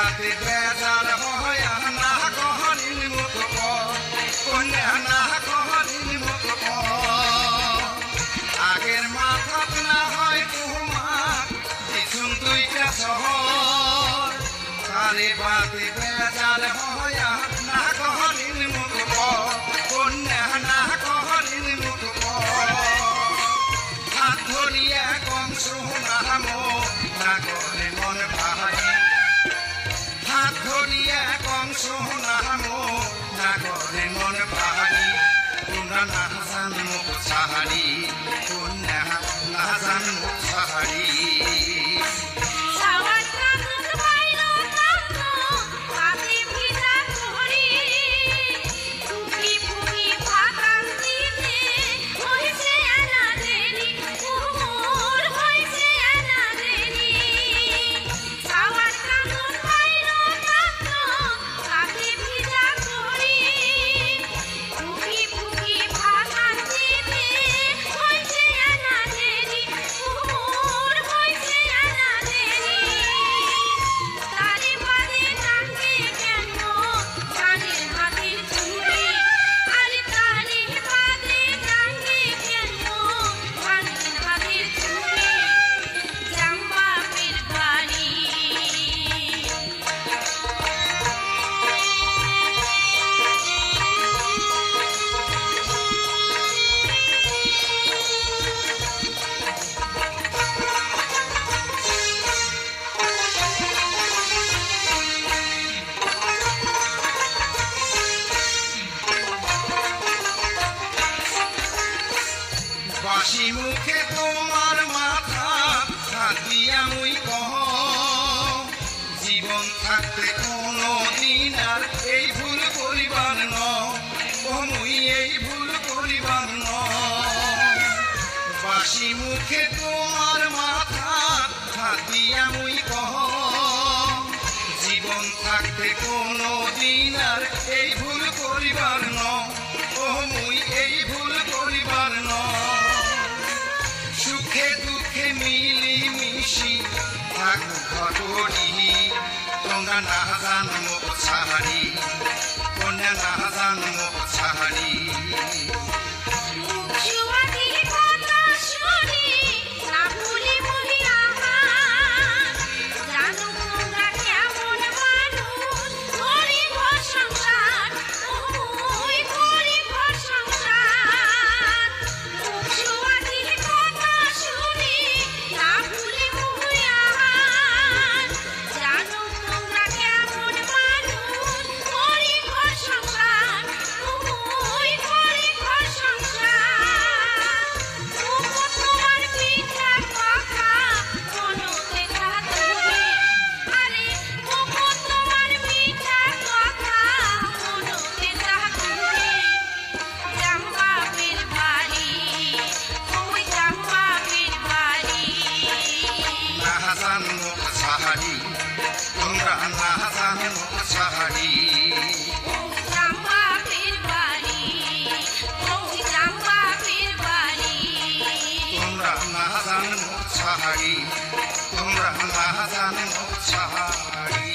বাতে বেজার হয় না কহরিন মুখ কন্যা না কহরিন মুখ আগের মাথাত না হয় তোমার পিছন দুইটা শহর তারে বাতে বেজার হয় না কহরিন মুখ কন্যা না কহরিন মুখ হাত ধরিয়া কংস নামো না করে মন ভাই হাত ধরিয়া কংস নামো না করে মন ভাই তোমরা না জান মুখ সাহারি তোমরা না জান মুখ সাহারি বাসি মুখে তোমার মাথা হাত দিয়া মুই কহ জীবন থাকতে কোনো দিন আর এই ভুল করিবার ন মুই এই ভুল করিবার ন বাসি মুখে তোমার মাথা হাত দিয়া মুই কহ জীবন থাকতে কোনো দিন আর এই ভুল করিবার ন মুই এই ভুল করিবার ন সুখে দুঃখে মিলি মিশি থাকু ঘটরি তোমরা না জান মুখ সাহারি কন্যা না জান মুখ সাহারি তোমরা না জান মুখ সাহারি তোমরা না জান মুখ সাহারি তোমরা না জান মুখ সাহারি